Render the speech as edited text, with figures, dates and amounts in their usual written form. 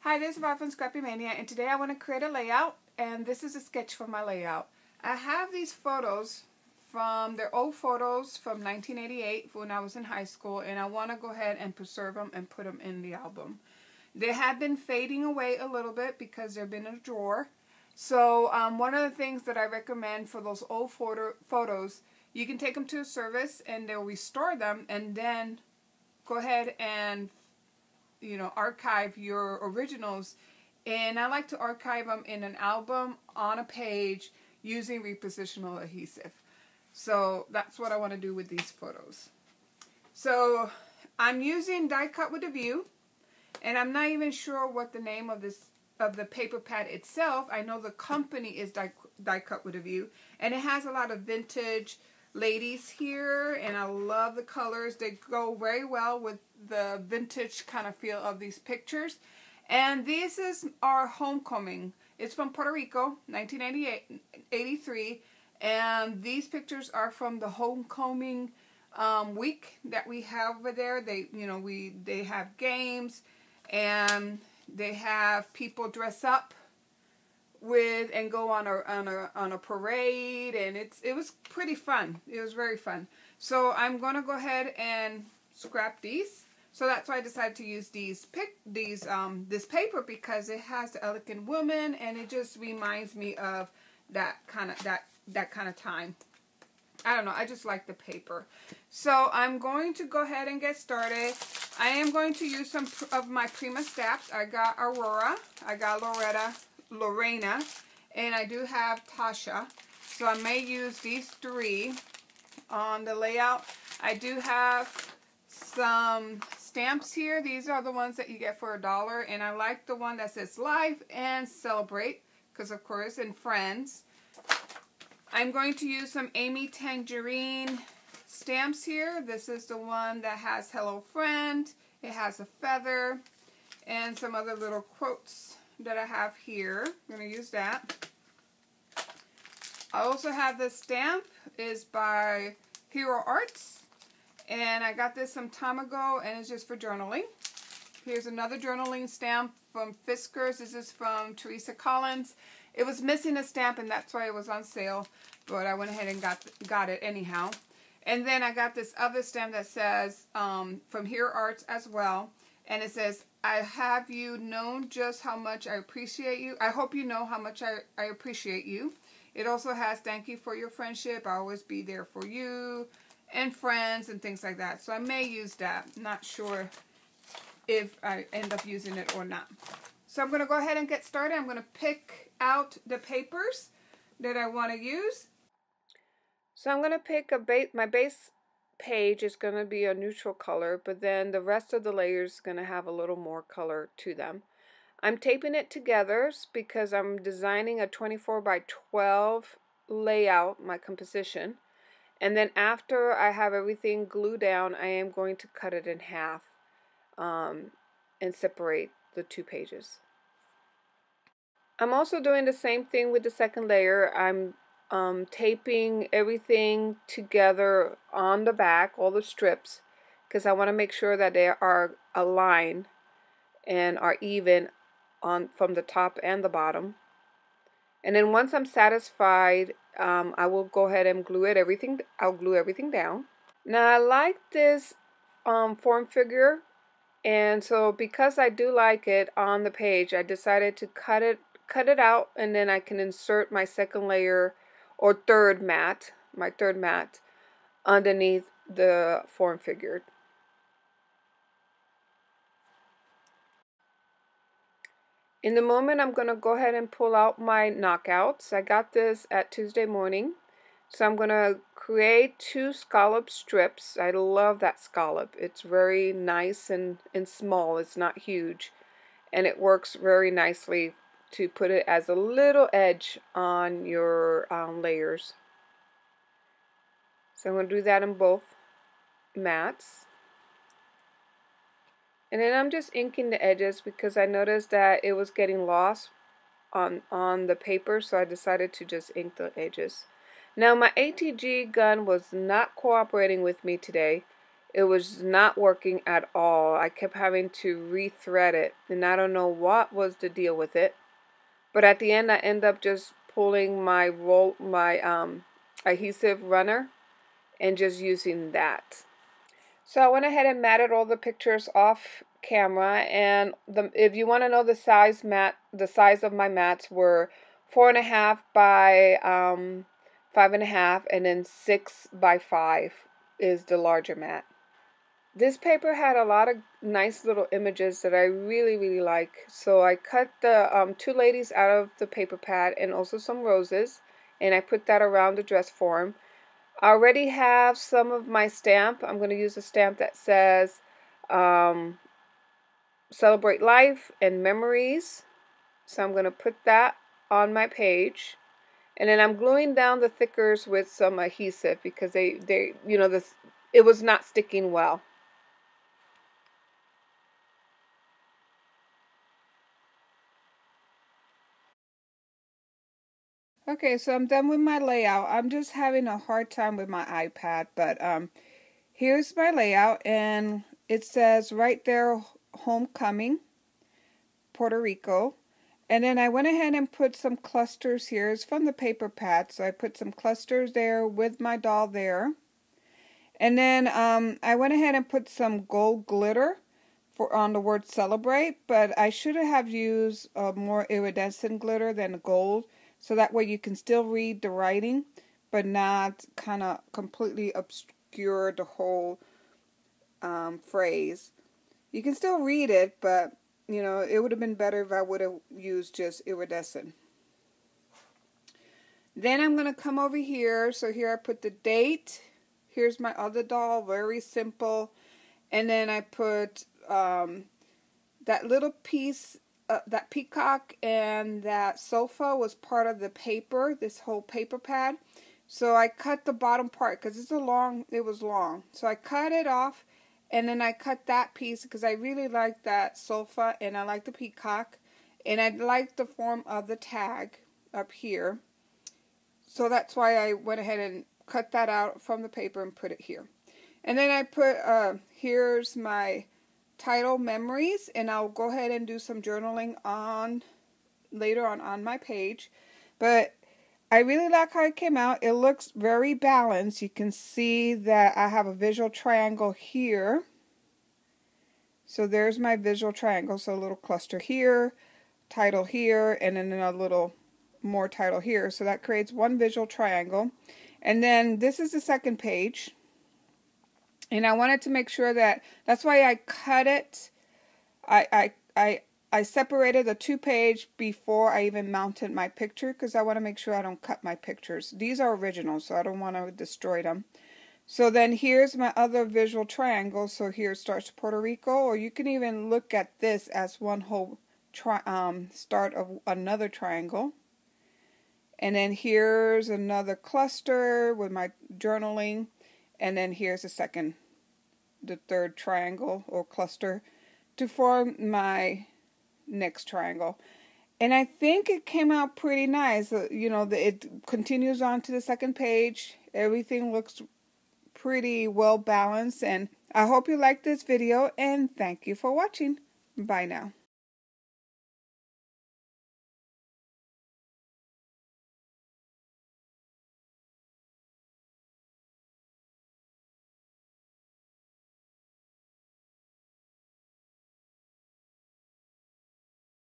Hi, this is Bob from Scrappy Mania, and today I want to create a layout, and this is a sketch for my layout. I have these photos they're old photos from 1988 when I was in high school, and I want to go ahead and preserve them and put them in the album. They have been fading away a little bit because they've been in a drawer. So one of the things that I recommend for those old photos, you can take them to a service and they'll restore them, and then go ahead and archive your originals. And I like to archive them in an album on a page using repositional adhesive. So that's what I want to do with these photos. So I'm using die cut with a view, and I'm not even sure what the name of the paper pad itself. I know the company is die cut with a view, and it has a lot of vintage ladies here, and I love the colors. They go very well with the vintage kind of feel of these pictures. And this is our homecoming. It's from Puerto Rico, 1983, and these pictures are from the homecoming week that we have over there. They have games, and they have people dress up with and go on a parade, and it was pretty fun. It was very fun. So I'm gonna go ahead and scrap these. So that's why I decided to use this paper, because it has the elegant woman, and it just reminds me of that kind of time. I don't know, I just like the paper. So I'm going to go ahead and get started. I am going to use some of my Prima stamps. I got Aurora, I got Lorena, and I do have Tasha. So I may use these three on the layout. I do have some stamps here. These are the ones that you get for $1, and I like the one that says Live and Celebrate, because of course, and Friends. I'm going to use some Amy Tangerine stamps here. This is the one that has Hello Friend. It has a feather and some other little quotes that I have here. I'm going to use that. I also have this stamp. Is by Hero Arts, and I got this some time ago, and it's just for journaling. Here's another journaling stamp from Fiskars. This is from Teresa Collins. It was missing a stamp, and that's why it was on sale, but I went ahead and got it anyhow. And then I got this other stamp that says from Hero Arts as well, and it says, I have you known just how much I appreciate you. I hope you know how much I appreciate you. It also has thank you for your friendship. I'll always be there for you, and friends, and things like that. So I may use that. Not sure if I end up using it or not. So I'm going to go ahead and get started. I'm going to pick out the papers that I want to use. So I'm going to pick my base page is going to be a neutral color, but then the rest of the layers is going to have a little more color to them. I'm taping it together because I'm designing a 24 by 12 layout, my composition. And then after I have everything glued down, I am going to cut it in half and separate the two pages. I'm also doing the same thing with the second layer. I'm taping everything together on the back, all the strips, because I want to make sure that they are aligned and are even from the top and the bottom. And then once I'm satisfied, I will go ahead and I'll glue everything down. Now I like this form figure, and so because I do like it on the page, I decided to cut it out, and then I can insert my second layer or my third mat underneath the form figure. In the moment, I'm going to go ahead and pull out my knockouts. I got this at Tuesday morning. So I'm going to create 2 scallop strips. I love that scallop. It's very nice and small. It's not huge. And it works very nicely to put it as a little edge on your layers. So I'm going to do that in both mats. And then I'm just inking the edges because I noticed that it was getting lost on the paper, so I decided to just ink the edges. Now my ATG gun was not cooperating with me today. it was not working at all. I kept having to rethread it, and I don't know what was the deal with it. But at the end, I end up just pulling my adhesive runner and just using that. So I went ahead and matted all the pictures off camera, and if you want to know the size of my mats were 4.5 by 5.5, and then 6 by 5 is the larger mat. This paper had a lot of nice little images that I really like. So I cut the 2 ladies out of the paper pad and also some roses, and I put that around the dress form. I already have some of my stamp. I'm going to use a stamp that says Celebrate Life and Memories. So I'm going to put that on my page. And then I'm gluing down the thickers with some adhesive because it was not sticking well. Okay, so I'm done with my layout. I'm just having a hard time with my iPad, but here's my layout, and it says right there, Homecoming, Puerto Rico. And then I went ahead and put some clusters here. It's from the paper pad, so I put some clusters there with my doll there. And then I went ahead and put some gold glitter on the word celebrate, but I should have used more iridescent glitter than gold, so that way you can still read the writing, but not kind of completely obscure the whole phrase. You can still read it, but you know, it would have been better if I would have used just iridescent. Then I'm going to come over here. So here I put the date. Here's my other doll, very simple. And then I put that little piece, that peacock and that sofa was part of the paper, this whole paper pad. So I cut the bottom part because it was long. So I cut it off, and then I cut that piece because I really like that sofa and I like the peacock. And I like the form of the tag up here. So that's why I went ahead and cut that out from the paper and put it here. And then I put, here's my title, Memories, and I'll go ahead and do some journaling later on my page. But I really like how it came out. It looks very balanced. You can see that I have a visual triangle here. So there's my visual triangle. So a little cluster here, title here, and then a little more title here. So that creates one visual triangle. And then this is the second page. And I wanted to make sure that's why I cut it. I separated the 2-page before I even mounted my picture because I want to make sure I don't cut my pictures. These are original, so I don't want to destroy them. So then here's my other visual triangle. So here starts Puerto Rico, or you can even look at this as one whole start of another triangle. And then here's another cluster with my journaling. And then here's the third triangle or cluster to form my next triangle. And I think it came out pretty nice. It continues on to the second page. Everything looks pretty well balanced. And I hope you liked this video, and thank you for watching. Bye now.